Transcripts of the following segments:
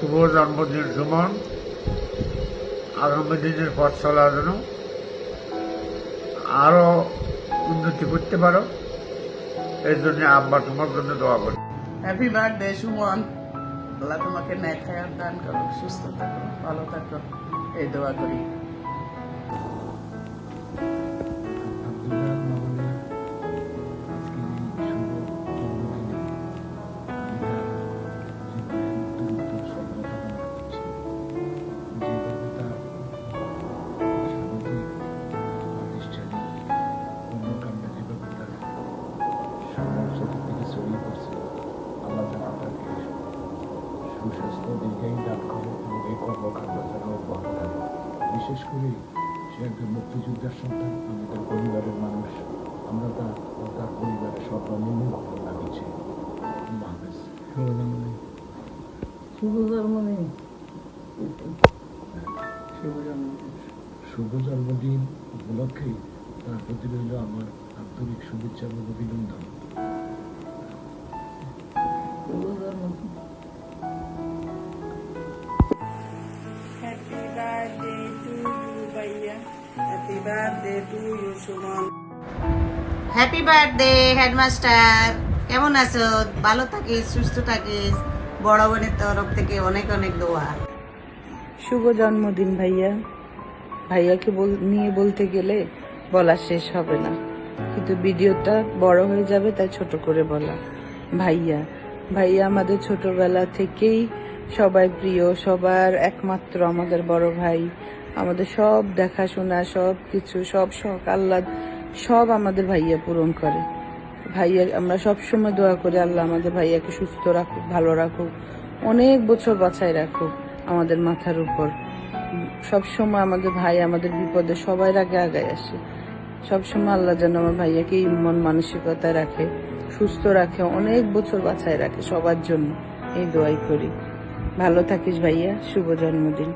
শুভ জন্মদিন সুমন। আগামী দিনের পথ চলার জন্য আরো উন্নতি করতে পারো, এই জন্য আব্বা তোমার জন্য দোয়া করি। Happy birthday Suman. আল্লাহ তোমাকে ন্যায় খায়ার দান করো, সুস্থ থাকো, ভালো থাকো, এই দোয়া করি। সুস্বাস্থ্য দীর্ঘায়ু দান করে এবং এই কর্মকাণ্ড যেন অব্যাহত থাকে। বিশেষ করে সে একজন মুক্তিযোদ্ধার সন্তান, আমাদের পরিবারের মানুষ, আমরা তার পরিবারের সর্বনিম্ন ভালো লাগিয়েছি। শুভ জন্মদিন উপলক্ষে তার প্রতি রইল আমার আন্তরিক শুভেচ্ছা এবং অভিনন্দন। হ্যাপি বার্থডে টু ইউ ভাইয়া, happy birthday to you Suman. Happy birthday headmaster, কেমন আছো? ভালো থাকিস, সুস্থ থাকিস। বড় বোনের তরফ থেকে অনেক অনেক দোয়া। শুভ জন্মদিন ভাইয়া। ভাইয়াকে নিয়ে বলতে গেলে বলা শেষ হবে না, কিন্তু ভিডিওটা বড় হয়ে যাবে, তাই ছোট করে বলা। ভাইয়া ভাইয়া আমাদের ছোটবেলা থেকেই সবাই প্রিয়, সবার একমাত্র আমাদের বড় ভাই। আমাদের সব দেখাশোনা, সব কিছু, সব শখ আহ্লাদ সব আমাদের ভাইয়া পূরণ করে। ভাইয়া আমরা সব সময় দোয়া করি আল্লাহ আমাদের ভাইয়াকে সুস্থ রাখুক, ভালো রাখুক, অনেক বছর বাঁচায় রাখুক আমাদের মাথার উপর। সব সময় আমাদের ভাই আমাদের বিপদে সবাই আগে আগায় আসে। সব সময় আল্লাহ যেন আমার ভাইয়াকে মন মানসিকতায় রাখে, সুস্থ রাখে, অনেক বছর বাঁচায় রাখে সবার জন্য, এই দোয়াই করি। ভালো থাকিস ভাইয়া, শুভ জন্মদিন।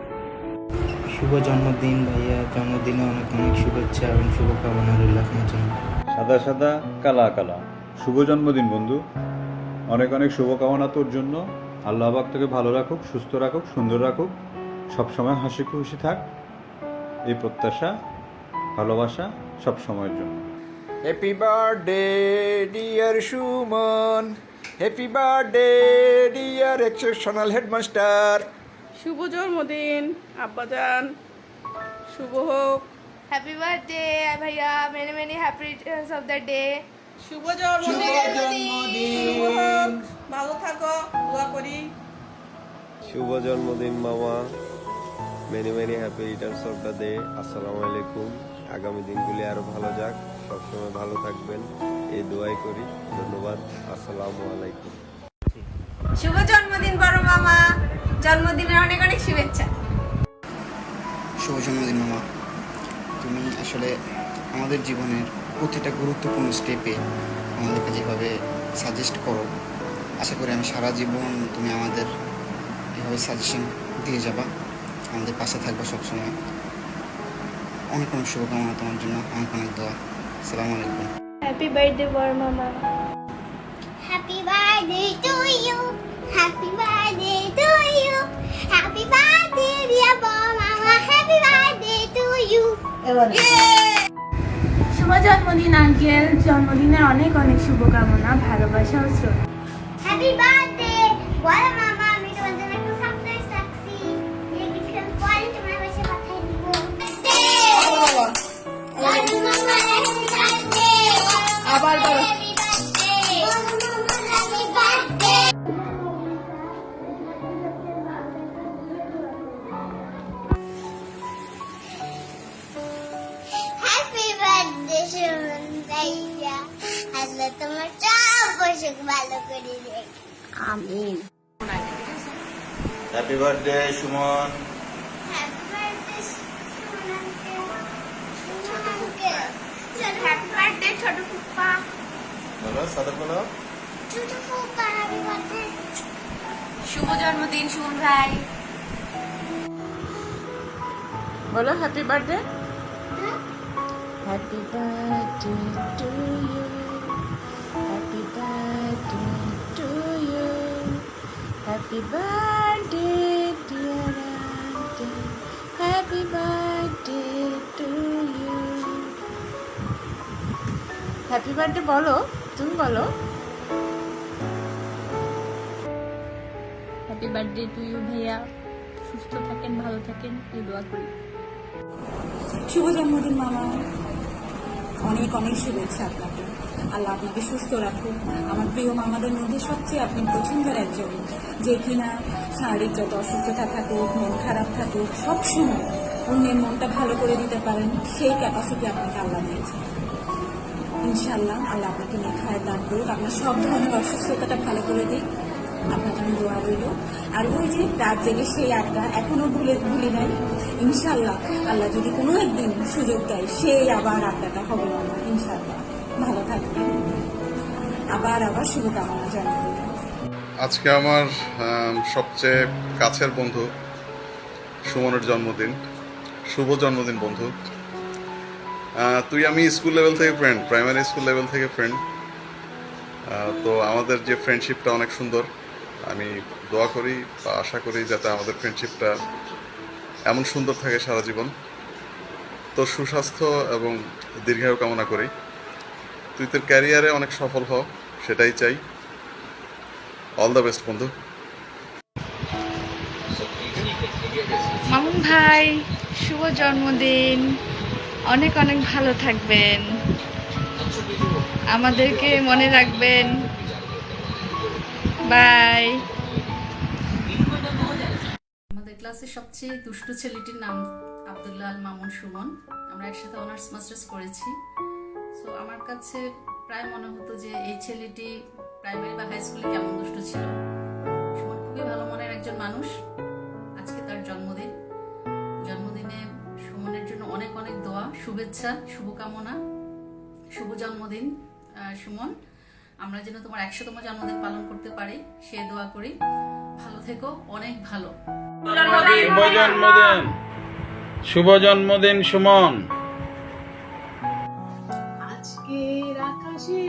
শুভ জন্মদিন ভাইয়া, জন্মদিনে অনেক অনেক শুভেচ্ছা এবং শুভকামনা রইল আপনার জন্য। সাদা সাদা কালা কালা, শুভ জন্মদিন বন্ধু। অনেক অনেক শুভকামনা তোর জন্য। আল্লাহ পাক তোকে ভালো রাখুক, সুস্থ রাখুক, সুন্দর রাখুক, সবসময় হাসি খুশি থাক, এই প্রত্যাশা, ভালোবাসা সব সময়ের জন্য। Happy birthday dear Suman, happy birthday dear exceptional headmaster. শুভ জন্মদিন আব্বাজান, শুভ হোক। হ্যাপি বার্থডে ভাইয়া, many many happy returns of the day. শুভ জন্মদিন, ভালো থাকো, দোয়া করি। শুভ জন্মদিন মামা, many many happy returns of the day. আসসালামু আলাইকুম। আগামী দিনগুলি আরো ভালো যাক, সবসময় ভালো থাকবেন, এই দোয়াই করি। ধন্যবাদ, আসসালামু আলাইকুম। শুভ জন্মদিন বড় মামা, জন্মদিনের অনেক অনেক শুভেচ্ছা। শুভ জন্মদিন মামা, তুমি আসলে আমাদের জীবনের প্রতিটা গুরুত্বপূর্ণ স্টেপে আমাদেরকে যেভাবে সাজেস্ট করো, আশা করি আমি সারা জীবন তুমি আমাদের এভাবে সাজেশন দিয়ে যাবা, আমাদের পাশে থাকবে সবসময়। অনেক অনেক শুভকামনা তোমার জন্য, অনেক অনেক দোয়া। আসসালামু আলাইকুম। হ্যাপি বার্থডে বড় মামা। Happy birthday to you, happy birthday to you, happy birthday dear মামা, হ্যাপি বার্থডে টু ইউ। শুভ জন্মদিন আঙ্কেল, জন্মদিনের অনেক অনেক শুভকামনা, ভালোবাসা ও শ্রদ্ধা। হ্যাপি বার্থডে বড় মামা, আমি তোমার জন্য একটা সারপ্রাইজ রাখছি, এই কিছুক্ষণ পরে তোমার বাসায় পাঠিয়ে দিব। বড় মামা হ্যাপি বার্থডে, আবার বলো। হ্যাপি বার্থডে বড় মামা, happy birthday. Happy birthday Suman ভাইয়া, আল্লাহ তোমার সব অসুখ ভালো করে দেয়, আমিন। Happy birthday Suman. Happy birthday Suman uncle, Suman uncle, happy birthday ছোট ফুপা, বলো সাদা বলো। ছোট ফুপা হ্যাপি বার্থডে। শুভ জন্মদিন সুমন ভাই। বলো happy birthday. Happy birthday to you, happy birthday to you, happy birthday happy birthday বলো, তুমি বলো। হ্যাপি বার্থডে টু ইউ ভাইয়া, সুস্থ থাকেন, ভালো থাকেন, এই দোয়া করি। শুভ জন্মদিন মামা, অনেক অনেক শুভেচ্ছা আপনাকে। আল্লাহ আপনাকে সুস্থ রাখুন। আমার প্রিয় মামাদের মধ্যে সবচেয়ে আপনি পছন্দের একজন, যে কিনা শারীরিক যত অসুস্থতা থাকুক, মন খারাপ থাকুক, সবসময় অন্যের মনটা ভালো করে দিতে পারেন, সেই ক্যাপাসিটি আপনাকে আল্লাহ দিয়েছেন। ইনশাআল্লাহ আল্লাহ আপনাকে নেখায় দান করুক, আপনার সব ধরনের অসুস্থতাটা ভালো করে দিক, আপনার জন্য দোয়া রইল। আর ওই যে রাত জেগে সেই আড্ডা এখনো ভুলি নাই, ইনশাআল্লাহ আল্লাহ যদি কোনো একদিন সুযোগ দেয় সেই আবার আড্ডাটা হবে না, ইনশাআল্লাহ। ভালো থাকবেন, আবার শুভকামনা জানাবেন। আজকে আমার সবচেয়ে কাছের বন্ধু সুমনের জন্মদিন। শুভ জন্মদিন বন্ধু। তুই আমি স্কুল লেভেল থেকে ফ্রেন্ড, প্রাইমারি স্কুল লেভেল থেকে ফ্রেন্ড। তো আমাদের যে ফ্রেন্ডশিপটা অনেক সুন্দর। আমি দোয়া করি বা আশা করি যাতে আমাদের ফ্রেন্ডশিপটা এমন সুন্দর থাকে সারা জীবন। তোর সুস্বাস্থ্য এবং দীর্ঘায়ু কামনা করি। তুই তোর ক্যারিয়ারে অনেক সফল হ, সেটাই চাই। অল দ্য বেস্ট বন্ধু। মামুন ভাই, শুভ জন্মদিন, অনেক অনেক ভালো থাকবেন, আমাদেরকে মনে রাখবেন, বাই। আমাদের ক্লাসের সবচেয়ে দুষ্টু ছেলেটির নাম আব্দুল্লাহ আল মামুন সুমন। আমরা একসাথে অনার্স মাস্টার্স করেছি। সো আমার কাছে প্রায় মনে হতো যে এই ছেলেটি প্রাইমারি বা হাই স্কুলে কেমন দুষ্টু ছিল। সুমন খুবই ভালো মনের একজন মানুষ। আজকে তার জন্মদিন। জন্মদিনে সুমনের জন্য অনেক অনেক দোয়া, শুভেচ্ছা, শুভকামনা। শুভ জন্মদিন সুমন। আমরা যেন তোমার 100তম জন্মদিন পালন করতে পারি সে দোয়া করি। ভালো থেকো, অনেক ভালো। শুভ জন্মদিন সুমন। আজকের আকাশে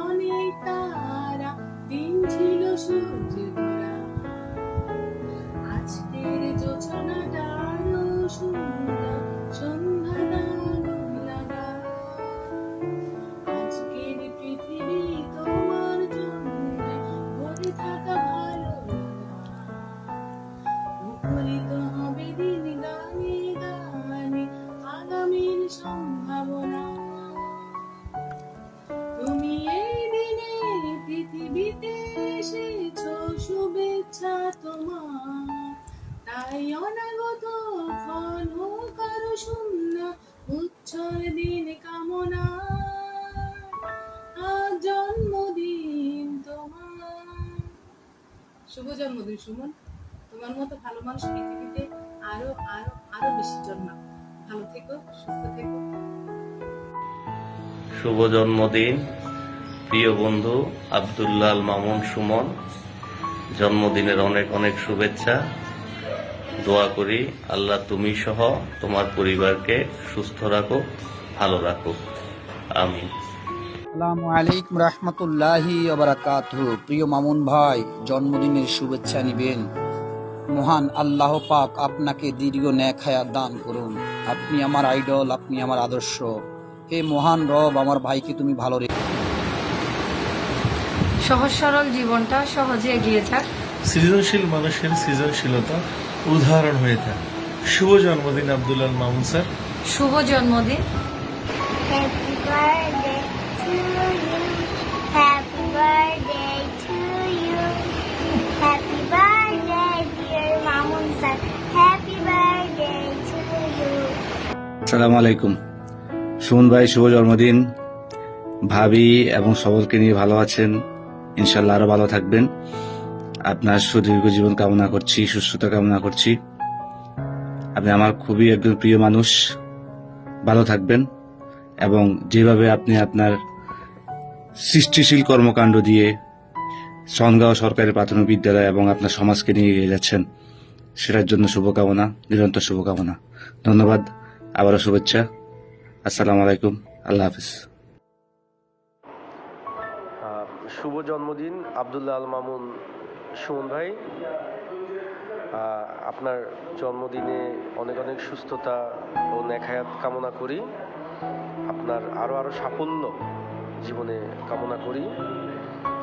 অনেক তারা, দিন ছিল সূর্য ভরা, আজকের যোছনাটা আরো সুন্দর, সন্ধ্যা দারুণ লাগা। আজকের পৃথিবী তোমার জন্য ভরে থাকা ভালো লাগা, মুখরিত হবে দিন গানে গানে আগামীর সম্ভাবনা। তুমি এই দিনে পৃথিবীতে এসেছো, শুভেচ্ছা তোমার। তাই অনাগত ক্ষণ হোক আরো সুন্দর, উচ্ছল দিন কামনা। আজ জন্মদিন তোমার। শুভ জন্মদিন সুমন। তোমার মতো ভালো মানুষ পৃথিবীতে আরো আরো আরো বেশি জন্মাক। ভালো থেকো, সুস্থ থেকো। শুভ জন্মদিন প্রিয় বন্ধু আব্দুল্লাহ আল মামুন সুমন। জন্মদিনের অনেক অনেক শুভেচ্ছা। দোয়া করি আল্লাহ তুমি সহ তোমার পরিবারকে সুস্থ রাখো, ভালো রাখো, আমিন। আসসালামু আলাইকুম রহমতুল্লাহি ওয়া বারাকাতুহু। প্রিয় মামুন ভাই, জন্মদিনের শুভেচ্ছা নিবেন। মহান আল্লাহ পাক আপনাকে দীর্ঘ নেক হায়াত দান করুন। আপনি আমার আইডল, আপনি আমার আদর্শ। হে মহান রব, আমার ভাইকে তুমি ভালো রেখো। সহজ সরল জীবনটা সহজে এগিয়ে যাক। সৃজনশীল মানুষের সৃজনশীলতা উদাহরণ হয়ে থাকে। শুভ জন্মদিন আব্দুল্লাহ আল মামুন স্যার। শুভ জন্মদিন। Happy birthday to you. Happy birthday to you. Happy birthday dear Mamun sir. Happy birthday to you. আসসালামু আলাইকুম। সুমন ভাই, শুভ জন্মদিন। ভাবি এবং সকলকে নিয়ে ভালো আছেন, ইনশাল্লাহ আরো ভালো থাকবেন। আপনার সুদীর্ঘ জীবন কামনা করছি, সুস্থতা কামনা করছি। আপনি আমার খুবই একজন প্রিয় মানুষ। ভালো থাকবেন এবং যেভাবে আপনি আপনার সৃষ্টিশীল কর্মকাণ্ড দিয়ে সনগাঁও সরকারি প্রাথমিক বিদ্যালয় এবং আপনার সমাজকে নিয়ে এগিয়ে যাচ্ছেন, সেটার জন্য শুভকামনা, নিরন্তর শুভকামনা। ধন্যবাদ, আবারও শুভেচ্ছা। আসসালামু আলাইকুম, আল্লাহ হাফিজ। শুভ জন্মদিন আব্দুল্লাহ আল মামুন সুমন ভাই। আপনার জন্মদিনে অনেক অনেক সুস্থতা ও নেক হায়াত কামনা করি। আপনার আরো আরো সাফল্য জীবনে কামনা করি।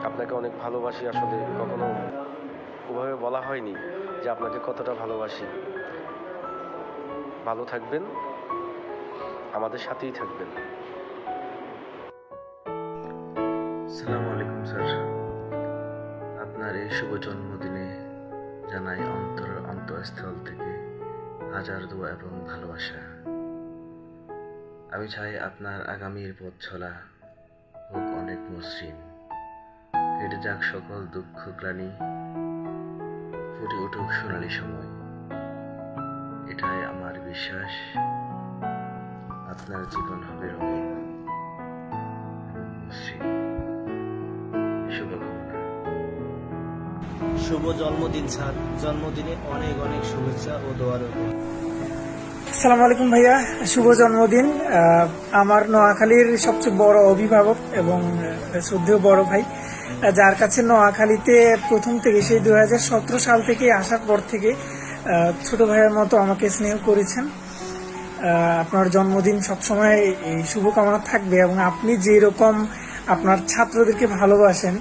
আপনাকে অনেক ভালোবাসি, আসলে কখনো ওভাবে বলা হয়নি যে আপনাকে কতটা ভালোবাসি। ভালো থাকবেন, আমাদের সাথেই থাকবেন। আসসালামু আলাইকুম স্যার, আপনার এই শুভ জন্মদিনে জানাই অন্তরের অন্তঃস্থল থেকে হাজার দোয়া এবং ভালোবাসা। আমি চাই আপনার আগামীর পথ চলা হোক অনেক মসৃণ, কেটে যাক সকল দুঃখ গ্লানি, ফুটে উঠুক সোনালি সময়। এটাই আমার বিশ্বাস, আপনার জীবন হবে রঙিন এবং মসৃণ। শুভকামনা। শুভ জন্মদিন স্যার, জন্মদিনে অনেক অনেক শুভেচ্ছা ও দোয়া রইল। আসসালামু আলাইকুম ভাইয়া, শুভ জন্মদিন। আমার নোয়াখালীর সবচেয়ে বড় অভিভাবক এবং শ্রদ্ধেয় বড় ভাই, যার কাছে নোয়াখালীতে প্রথম থেকে সেই 2017 সাল থেকে আসার পর থেকে ছোট ভাইয়ের মতো আমাকে স্নেহ করেছেন। আপনার জন্মদিন সবসময় এই শুভকামনা থাকবে এবং আপনি যেরকম আপনার ছাত্রদেরকে ভালোবাসেন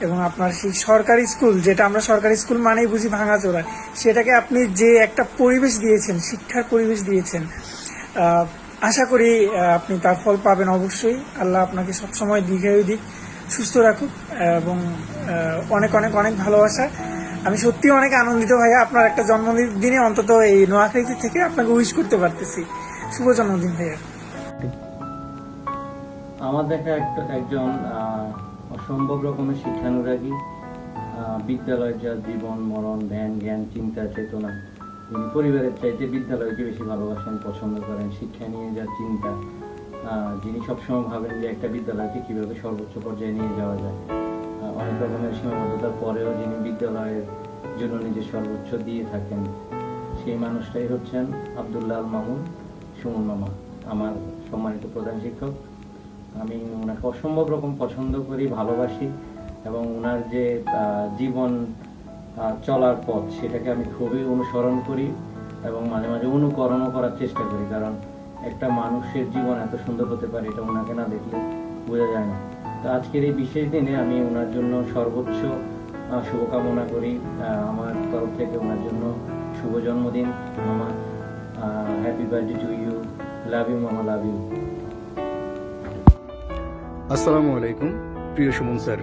এবং আপনার সেই সরকারি স্কুল, যেটা আমরা সরকারি স্কুল মানেই বুঝি ভাঙাচোরা, সেটাকে আপনি যে একটা পরিবেশ দিয়েছেন, শিক্ষার পরিবেশ দিয়েছেন, আশা করি আপনি তার ফল পাবেন অবশ্যই। আল্লাহ আপনাকে সবসময় দীর্ঘায়ু দিক, সুস্থ রাখুক এবং অনেক অনেক অনেক ভালোবাসা। আমি সত্যি অনেক আনন্দিত ভাইয়া, আপনার একটা জন্মদিনে অন্তত এই নোয়াখালী থেকে আপনাকে উইশ করতে পারতেছি। শুভ জন্মদিন ভাইয়া। আমার দেখা একজন অসম্ভব রকমের শিক্ষানুরাগী, বিদ্যালয়ের যা জীবন মরণ ধ্যান জ্ঞান চিন্তা চেতনা, তিনি পরিবারের চাইতে বিদ্যালয়কে বেশি ভালোবাসেন, পছন্দ করেন। শিক্ষা নিয়ে যা চিন্তা, যিনি সবসময় ভাবেন যে একটা বিদ্যালয়কে কীভাবে সর্বোচ্চ পর্যায়ে নিয়ে যাওয়া যায়। অনেক রকমের সীমাবদ্ধতার পরেও যিনি বিদ্যালয়ের জন্য নিজের সর্বোচ্চ দিয়ে থাকেন, সেই মানুষটাই হচ্ছেন আব্দুল্লাহ আল মামুন সুমন মামা, আমার সম্মানিত প্রধান শিক্ষক। আমি ওনাকে অসম্ভব রকম পছন্দ করি, ভালোবাসি এবং ওনার যে জীবন চলার পথ, সেটাকে আমি খুবই অনুসরণ করি এবং মাঝে মাঝে অনুকরণও করার চেষ্টা করি। কারণ একটা মানুষের জীবন এত সুন্দর হতে পারে, এটা ওনাকে না দেখলে বোঝা যায় না। তো আজকের এই বিশেষ দিনে আমি ওনার জন্য সর্বোচ্চ শুভকামনা করি। আমার তরফ থেকে ওনার জন্য শুভ জন্মদিন মামা, happy birthday to you, love you মামা, লাভ ইউ। আসসালামু আলাইকুম প্রিয় সুমন স্যার,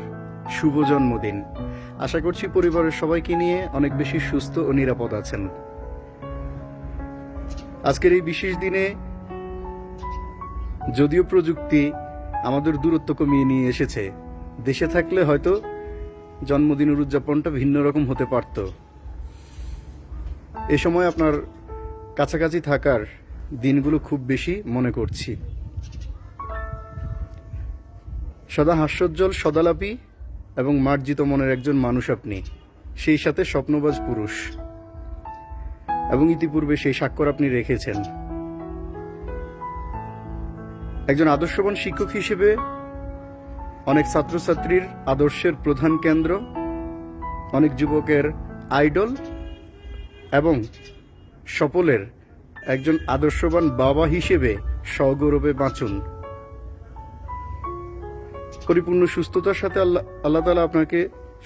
শুভ জন্মদিন। আশা করছি পরিবারের সবাইকে নিয়ে অনেক বেশি সুস্থ ও নিরাপদ আছেন। আজকের এই বিশেষ দিনে যদিও প্রযুক্তি আমাদের দূরত্ব কমিয়ে নিয়ে এসেছে, দেশে থাকলে হয়তো জন্মদিনের উদযাপনটা ভিন্ন রকম হতে পারত। এ সময় আপনার কাছাকাছি থাকার দিনগুলো খুব বেশি মনে করছি। সদা হাস্যোজ্জ্বল, সদালাপী এবং মার্জিত মনের একজন মানুষ আপনি, সেই সাথে স্বপ্নবাজ পুরুষ, এবং ইতিপূর্বে সেই স্বাক্ষর আপনি রেখেছেন। একজন আদর্শবান শিক্ষক হিসেবে অনেক ছাত্রছাত্রীর আদর্শের প্রধান কেন্দ্র, অনেক যুবকের আইডল এবং সকলের একজন আদর্শবান বাবা হিসেবে সগৌরবে বাঁচুন। পরিপূর্ণ সুস্থতার সাথে আল্লাহ তাআলা আপনাকে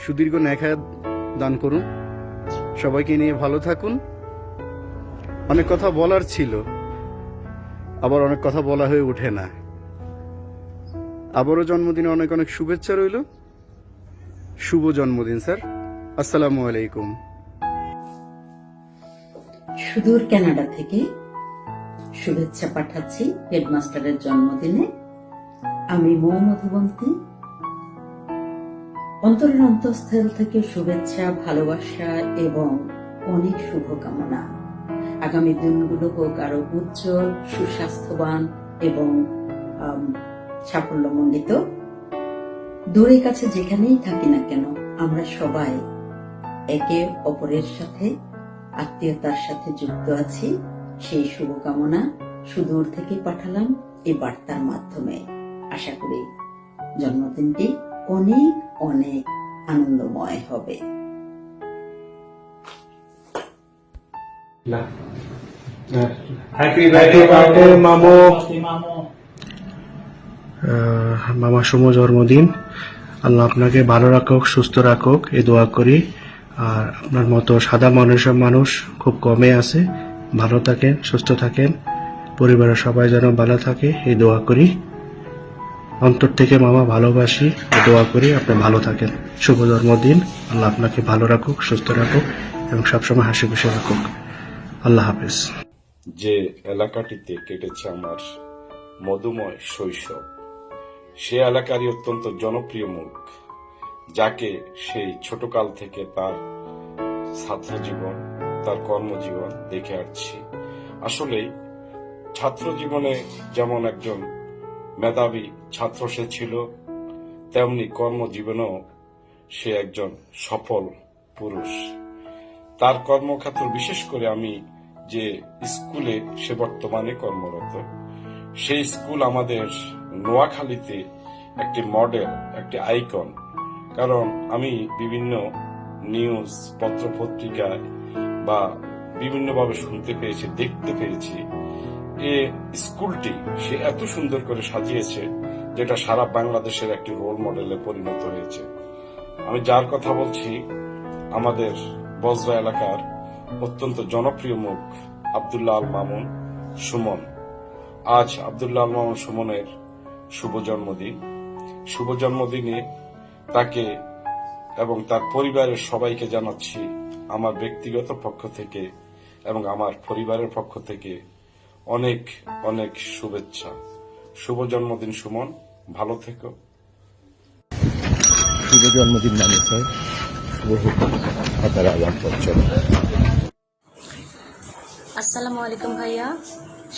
সুদীর্ঘ নেখায়াত দান করুন। সবাইকে নিয়ে ভালো থাকুন। অনেক কথা বলার ছিল, আবার অনেক কথা বলা হয়ে ওঠে না। আবারও জন্মদিনে অনেক অনেক শুভেচ্ছা রইল। শুভ জন্মদিন স্যার, আসসালামু আলাইকুম। সুদূর কানাডা থেকে শুভেচ্ছা পাঠাচ্ছি হেডমাস্টারের জন্মদিনে। আমি মধুবন্তী, অন্তরের অন্তঃস্থল থেকে শুভেচ্ছা, ভালোবাসা এবং অনেক শুভকামনা। আগামী দিনগুলো হোক আরো উজ্জ্বল, সুস্বাস্থ্যবান এবং সাফল্যমণ্ডিত। দূরে কাছে যেখানেই থাকি না কেন, আমরা সবাই একে অপরের সাথে আত্মীয়তার সাথে যুক্ত আছি। সেই শুভকামনা সুদূর থেকে পাঠালাম এই বার্তার মাধ্যমে। আশা করি জন্মদিনটি অনেক অনেক আনন্দময় হবে। হ্যাপি বার্থডে মামু। মামা শুভ জন্মদিন। আল্লাহ আপনাকে ভালো রাখুক, সুস্থ রাখুক, এই দোয়া করি। আর আপনার মতো সাদা মানুষ খুব কমে আছে। ভালো থাকেন, সুস্থ থাকেন, পরিবারের সবাই যেন ভালো থাকে, এই দোয়া করি। অন্তর থেকে মামা ভালোবাসি, এই দোয়া করি আপনি ভালো থাকেন। শুভ জন্মদিন। আল্লাহ আপনাকে ভালো রাখুক, সুস্থ রাখুক এবং সবসময় হাসি খুশি রাখুক। আল্লাহ হাফেজ। যে এলাকাটিতে কেটেছে আমার মধুময় শৈশব, সে এলাকারই অত্যন্ত জনপ্রিয় মুখ, যাকে সেই ছোটকাল থেকে তার ছাত্র জীবন, তার কর্মজীবন দেখে আসছি। আসলেই ছাত্র জীবনে যেমন একজন মেধাবী ছাত্র সে ছিল, তেমনি কর্মজীবনেও সে একজন সফল পুরুষ। তার কর্মক্ষেত্র, বিশেষ করে আমি যে স্কুলে সে বর্তমানে কর্মরত, সেই স্কুল আমাদের নোয়াখালীতে একটি মডেল, একটি আইকন। কারণ আমি বিভিন্ন নিউজ পত্র পত্রিকায় বা বিভিন্নভাবে শুনতে পেয়েছি, দেখতে পেয়েছি, এ স্কুলটি সে এত সুন্দর করে সাজিয়েছে যেটা সারা বাংলাদেশের একটি রোল মডেলে পরিণত হয়েছে। আমি যার কথা বলছি, আমাদের বজরা এলাকার অত্যন্ত জনপ্রিয় মুখ আব্দুল্লাহ আল মামুন সুমন। আজ আব্দুল্লাহ আল মামুন সুমনের শুভ জন্মদিন। শুভ জন্মদিনে তাকে এবং তার পরিবারের সবাইকে জানাচ্ছি আমার ব্যক্তিগত পক্ষ থেকে এবং আমার পরিবারের পক্ষ থেকে অনেক অনেক শুভেচ্ছা। শুভ জন্মদিন সুমন, ভালো থেকো। শুভ জন্মদিন মানুষ হয়, শুভ হোক আপনার আগাম পথ চলা। আসসালামু আলাইকুম ভাইয়া,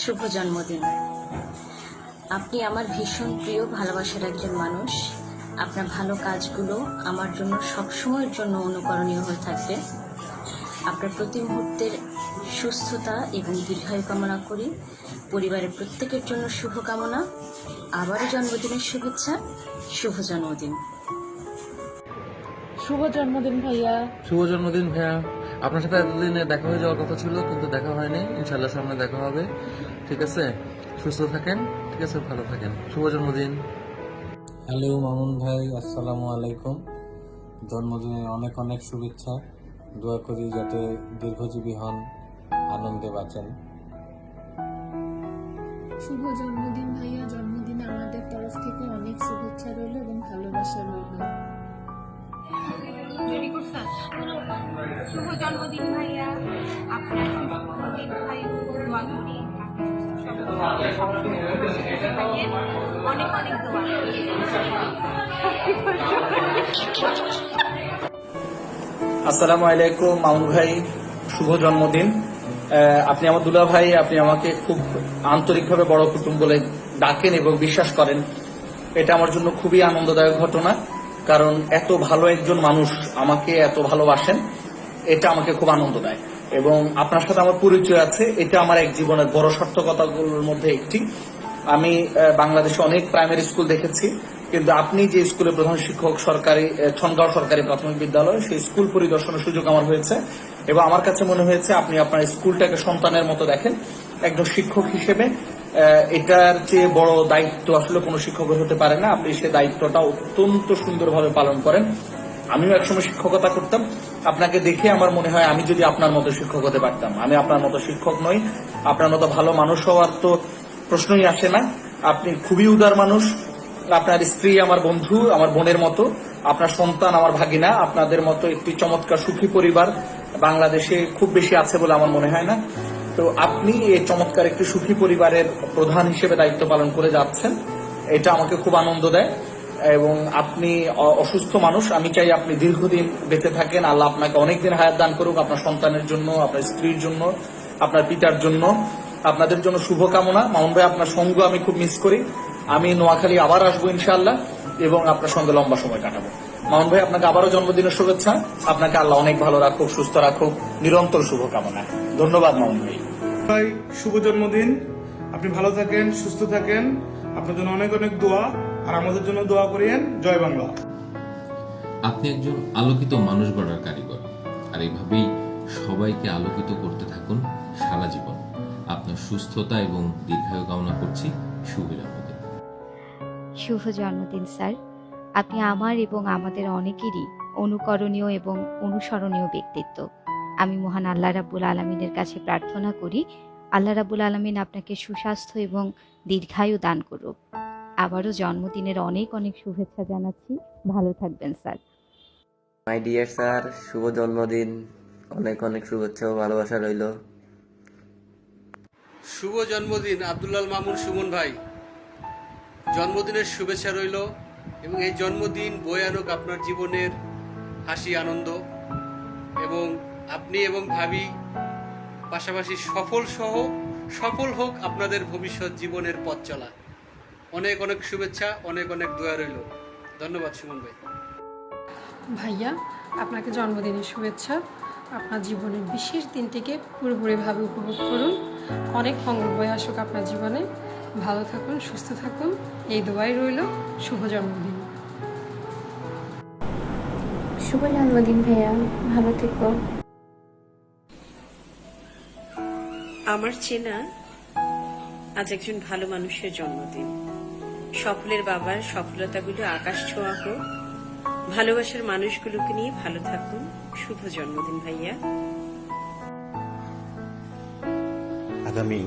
শুভ জন্মদিন। আপনি আমার ভীষণ প্রিয়, ভালোবাসার একজন মানুষ। আপনার ভালো কাজগুলো আমার জন্য সবসময়ের জন্য অনুকরণীয় হয়ে থাকবে। আপনার প্রতি মুহূর্তের সুস্থতা এবং দীর্ঘায়ু কামনা করি। পরিবারের প্রত্যেকের জন্য শুভকামনা। আবারও জন্মদিনের শুভেচ্ছা। শুভ জন্মদিন। শুভ জন্মদিন ভাইয়া। শুভ জন্মদিন ভাইয়া। আপনার সাথে এতদিনে দেখা হয়ে যাওয়ার কথা ছিল, কিন্তু দেখা হয়নি। ইনশাল্লাহ সামনে দেখা হবে। ঠিক আছে, সুস্থ থাকেন, ঠিক আছে, ভালো থাকেন। শুভ জন্মদিন। হ্যালো মামুন ভাই, আসসালামু আলাইকুম। জন্মদিনে অনেক অনেক শুভেচ্ছা। দোয়া করি যাতে দীর্ঘজীবী হন, আনন্দে বাঁচেন। শুভ জন্মদিন ভাইয়া। জন্মদিনে আমাদের তরফ থেকে অনেক শুভেচ্ছা রইল এবং ভালোবাসা রইল। শুভ জন্মদিন ভাইয়া, আপনার জন্মদিন ভাই, দোয়া করি অনেক অনেক দোয়া। আসসালামু আলাইকুম মামুন ভাই, শুভ জন্মদিন। আপনি আমার দুলা ভাই, আপনি আমাকে খুব আন্তরিকভাবে বড় কুটুম বলে ডাকেন এবং বিশ্বাস করেন। এটা আমার জন্য খুবই আনন্দদায়ক ঘটনা, কারণ এত ভালো একজন মানুষ আমাকে এত ভালোবাসেন, এটা আমাকে খুব আনন্দ দেয়। এবং আপনার সাথে আমার পরিচয় আছে, এটা আমার এক জীবনের বড় সার্থকতাগুলোর মধ্যে একটি। আমি বাংলাদেশে অনেক প্রাইমারি স্কুল দেখেছি, কিন্তু আপনি যে স্কুলের প্রধান শিক্ষক, সরকারি ছনগাঁও সরকারি প্রাথমিক বিদ্যালয়, সেই স্কুল পরিদর্শনের সুযোগ আমার হয়েছে এবং আমার কাছে মনে হয়েছে আপনি আপনার স্কুলটাকে সন্তানের মতো দেখেন। একজন শিক্ষক হিসেবে এটার চেয়ে বড় দায়িত্ব আসলে কোনো শিক্ষকের হতে পারে না। আপনি সে দায়িত্বটা অত্যন্ত সুন্দরভাবে পালন করেন। আমিও একসময় শিক্ষকতা করতাম, আপনাকে দেখে আমার মনে হয় আমি যদি আপনার মতো শিক্ষক হতে পারতাম। আমি আপনার মতো শিক্ষক নই, আপনার মতো ভালো মানুষ হওয়ার তো প্রশ্নই আসে না। আপনি খুবই উদার মানুষ। আপনার স্ত্রী আমার বন্ধু, আমার বোনের মতো। আপনার সন্তান আমার ভাগিনা। আপনাদের মতো একটি চমৎকার সুখী পরিবার বাংলাদেশে খুব বেশি আছে বলে আমার মনে হয় না। তো আপনি এই চমৎকার একটি সুখী পরিবারের প্রধান হিসেবে দায়িত্ব পালন করে যাচ্ছেন, এটা আমাকে খুব আনন্দ দেয়। এবং আপনি অসুস্থ মানুষ, আমি চাই আপনি দীর্ঘদিন বেঁচে থাকেন। আল্লাহ আপনাকে অনেকদিন হায়াত দান করুক, আপনার সন্তানের জন্য, আপনার স্ত্রীর জন্য, আপনার পিতার জন্য। আপনাদের জন্য শুভকামনা। মামুন ভাই, আপনার সঙ্গ আমি খুব মিস করি। আমি নোয়াখালী আবার আসবো ইনশাআল্লাহ এবং আপনার সঙ্গে লম্বা সময় কাটাবো। মামুন ভাই, আপনাকে আবারও জন্মদিনের শুভেচ্ছা। আপনাকে আল্লাহ অনেক ভালো রাখুক, সুস্থ রাখুক, নিরন্তর শুভকামনা। ধন্যবাদ মামুন ভাই। ভাই শুভ জন্মদিন। আপনি ভালো থাকেন, সুস্থ থাকেন। আপনার জন্য অনেক অনেক দোয়া, আর আমাদের জন্য দোয়া করিয়েন। জয় বাংলা। আপনি একজন আলোকিত মানুষ গড়ার কারিগর, আর এইভাবেই সবাইকে আলোকিত করতে থাকুন সারা জীবন। আপনার সুস্থতা এবং দীর্ঘায়ু কামনা করছি। শুভ জন্মদিন। শুভ জন্মদিন স্যার। আপনি আমার এবং আমাদের অনেকেরই অনুকরণীয় এবং অনুসরণীয় ব্যক্তিত্ব। আমি মহান আল্লাহ রাব্বুল আলামিনের কাছে প্রার্থনা করি আল্লাহ রাব্বুল আলামিন আপনাকে সুস্বাস্থ্য এবং দীর্ঘায়ু দান করুক। আবারও জন্মদিনের অনেক অনেক শুভেচ্ছা জানাচ্ছি। ভালো থাকবেন স্যার। মাই ডিয়ার স্যার, শুভ জন্মদিন। অনেক অনেক শুভেচ্ছা ও ভালোবাসা রইল। শুভ জন্মদিন আব্দুল্লাল মামুন সুমন ভাই। জন্মদিনের শুভেচ্ছা রইল এবং এই জন্মদিন বয়ে আনুক আপনার জীবনের হাসি আনন্দ, এবং আপনি এবং ভাবি পাশাপাশি সফল হোক আপনাদের ভবিষ্যৎ জীবনের পথ চলা। অনেক অনেক শুভেচ্ছা, অনেক অনেক দোয়া রইল। ধন্যবাদ সুমন ভাই। ভাইয়া, আপনাকে জন্মদিনের শুভেচ্ছা। আপনার জীবনের বিশেষ দিনটিকে পুরোপুরিভাবে উপভোগ করুন। অনেক মঙ্গলময় আসুক আপনার জীবনে। ভালো থাকুন, সুস্থ থাকুন, এই দোয়াই রইল। শুভ জন্মদিন। শুভ জন্মদিন ভাইয়া, ভালো থেকো। আমার চেনা আজ একজন ভালো মানুষের জন্মদিন। সফলের বাবার সফলতাগুলো আকাশ ছোঁয়া হোক। ভালোবাসার মানুষগুলোকে নিয়ে ভালো থাকুন। শুভ জন্মদিন ভাইয়া। আগামী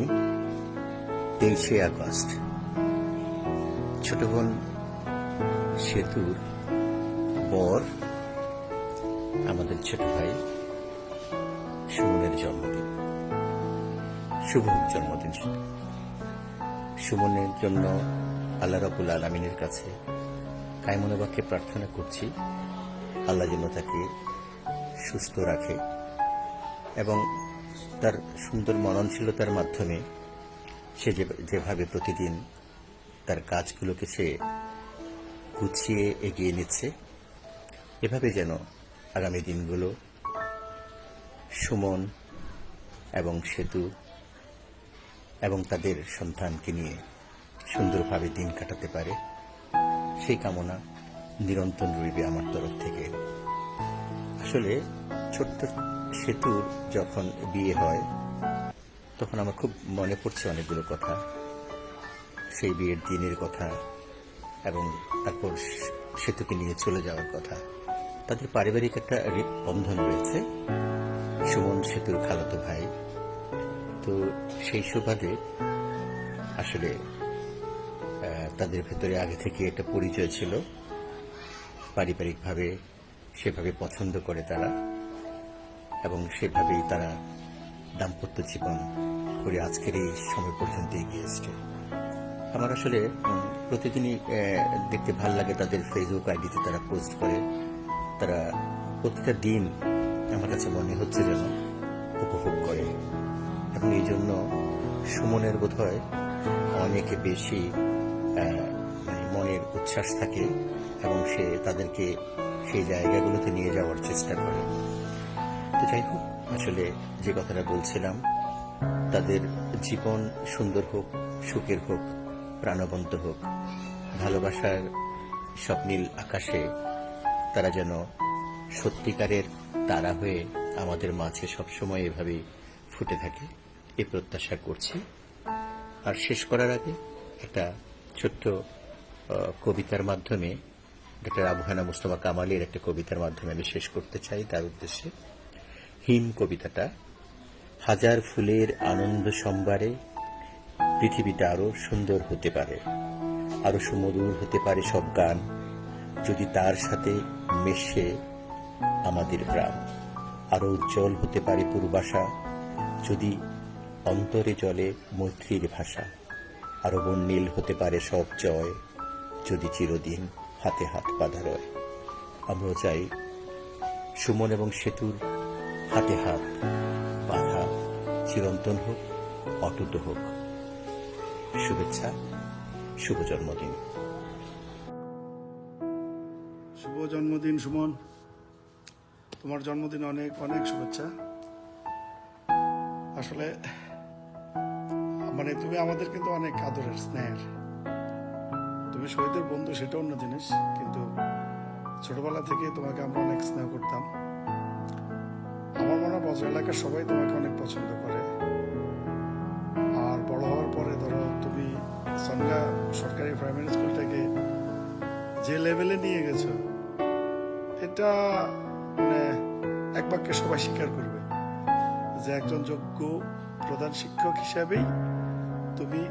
23শে আগস্ট ছোট বোন সেতুর বর আমাদের ছোট ভাই সুমনের জন্মদিন। শুভ জন্মদিন। সুমনের জন্য আল্লাহ রাব্বুল আলামিনের কাছে কায়মনে বাক্যে প্রার্থনা করছি আল্লাহ যেন তাকে সুস্থ রাখে এবং তার সুন্দর মননশীলতার মাধ্যমে সে যেভাবে প্রতিদিন তার কাজগুলোকে সে গুছিয়ে এগিয়ে নিচ্ছে, এভাবে যেন আগামী দিনগুলো সুমন এবং সেতু এবং তাদের সন্তানকে নিয়ে সুন্দরভাবে দিন কাটাতে পারে, সেই কামনা নিরন্তর রইবে আমার তরফ থেকে। আসলে ছোট্ট সেতুর যখন বিয়ে হয় তখন আমার খুব মনে পড়ছে অনেকগুলো কথা, সেই বিয়ের দিনের কথা এবং তারপর সেতুকে নিয়ে চলে যাওয়ার কথা। তাদের পারিবারিক একটা বন্ধন রয়েছে, সুমন সেতুর খালাতো ভাই। তো সেই সুবাদে আসলে তাদের ভেতরে আগে থেকে একটা পরিচয় ছিল, পারিবারিকভাবে সেভাবে পছন্দ করে তারা এবং সেভাবেই তারা দাম্পত্য জীবন করে আজকের এই সময় পর্যন্ত এগিয়ে এসছে। আমার আসলে প্রতিদিনই দেখতে ভাল লাগে তাদের ফেসবুক আইডিতে তারা পোস্ট করে। তারা প্রতিটা দিন আমার কাছে মনে হচ্ছে যেন উপভোগ করে এবং এই জন্য সুমনের বোধহয় অনেক বেশি মনের উচ্ছ্বাস থাকে এবং সে তাদেরকে সেই জায়গাগুলোতে নিয়ে যাওয়ার চেষ্টা করে। তো যাই হোক, আসলে যে কথাটা বলছিলাম, তাদের জীবন সুন্দর হোক, সুখের হোক, প্রাণবন্ত হোক, ভালোবাসার স্বপ্নীল আকাশে তারা যেন সত্যিকারের তারা হয়ে আমাদের মাঝে সবসময় এভাবেই ফুটে থাকে, এই প্রত্যাশা করছি। আর শেষ করার আগে একটা ছোট্ট কবিতার মাধ্যমে, ডক্টর আবু হানা মুস্তফা কামালের একটা কবিতার মাধ্যমে আমি শেষ করতে চাই তার উদ্দেশ্যে। হিম কবিতাটা, হাজার ফুলের আনন্দ সম্বারে পৃথিবীটা আরো সুন্দর হতে পারে, আরো সুমধুর হতে পারে সব গান, যদি তার সাথে মেশে আমাদের প্রাণ। আরো উজ্জ্বল হতে পারে পূর্বাশা, যদি অন্তরে জলে মৈত্রীর ভাষা। আরো বর্ণিল হতে পারে সব জয়, যদি চিরদিন হাতে হাত বাঁধা রয়। আমরাও চাই সুমন এবং সেতুর হাতে হাত বাঁধা চিরন্তন হোক, অটুট হোক। শুভেচ্ছা, শুভ জন্মদিন। শুভ জন্মদিন সুমন, তোমার জন্মদিন অনেক অনেক শুভেচ্ছা। আসলে তুমি আমাদের কিন্তু অনেক আদরের, স্নেহের। তুমি শহীদের বন্ধু, সেটা অন্য জিনিস, কিন্তু ছোটবেলা থেকে তোমাকে আমরা অনেক স্নেহ করতাম। আমার মনে হয় বজ্র এলাকার সবাই তোমাকে অনেক পছন্দ করে। আর বড় হওয়ার পরে ধরো তুমি সনগা সরকারি প্রাইমারি স্কুলটাকে যে লেভেলে নিয়ে গেছো, এটা মানে এক বাক্যে সবাই স্বীকার করবে যে একজন যোগ্য প্রধান শিক্ষক হিসাবেই তুমি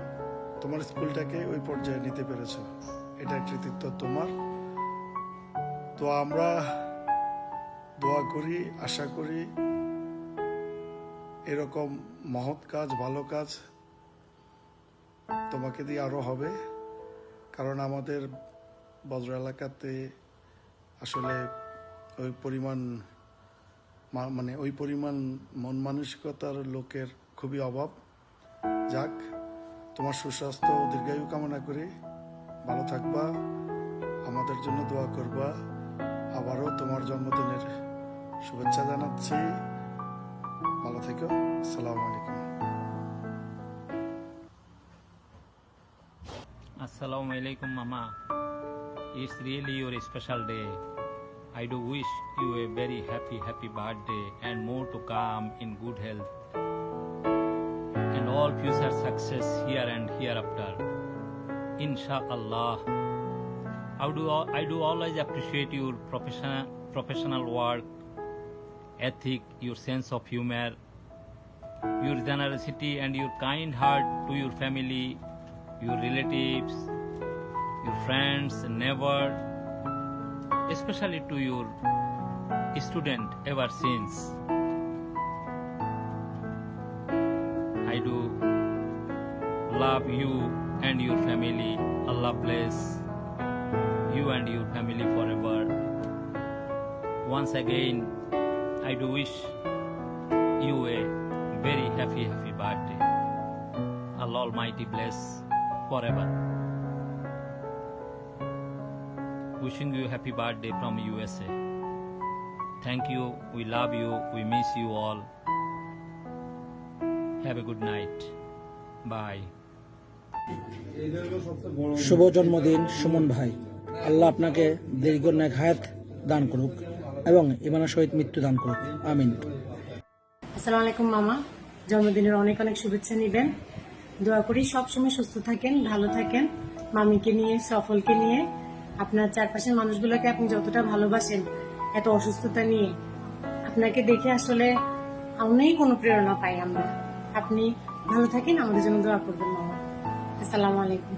তোমার স্কুলটাকে ওই পর্যায়ে নিতে পেরেছো। এটা কৃতিত্ব তোমার। তো আমরা দোয়া করি, আশা করি এরকম মহৎ কাজ, ভালো কাজ তোমাকে দিয়ে আরো হবে। কারণ আমাদের বজ্র এলাকাতে আসলে ওই পরিমাণ মন মানসিকতার লোকের খুবই অভাব। যাক, তোমার সুস্বাস্থ্য ও দীর্ঘায়ু কামনা করি। ভালো থাকবা, আমাদের জন্য দোয়া করবা। আবারও তোমার জন্মদিনের শুভেচ্ছা জানাচ্ছি। ভালো থেকো। আসসালামু আলাইকুম। Assalamu alaikum, Mama. It's really your special day. I do wish you a very happy birthday and more to come in good health and all future success here and hereafter. Inshallah. I do always appreciate your professional work, ethic, your sense of humor, your generosity and your kind heart to your family, your relatives, your friends, neighbor, especially to your student ever since. I do love you and your family. Allah bless you and your family forever. Once again, I do wish you a very happy birthday. Allah Almighty bless forever. Wishing you a happy birthday from USA. Thank you, we love you, we miss you all. Have a good night. Bye. শুভ জন্মদিন সুমন ভাই। আল্লাহ আপনাকে দীর্ঘ নেক হায়াত দান করুক এবং ইমানের সহিত মৃত্যু দান করুক। আমিন। আসসালামু আলাইকুম মামা, জন্মদিনের অনেক অনেক শুভেচ্ছা নেবেন। দোয়া করি সবসময় সুস্থ থাকেন, ভালো থাকেন। মামিকে নিয়ে, সফলকে নিয়ে, আপনার চারপাশের মানুষগুলোকে আপনি যতটা ভালোবাসেন, এত অসুস্থতা নিয়ে আপনাকে দেখে আসলে অনেক অনুপ্রেরণা পাই আমরা। আপনি ভালো থাকেন, আমাদের জন্য দোয়া করবেন মামা। আসসালামু আলাইকুম।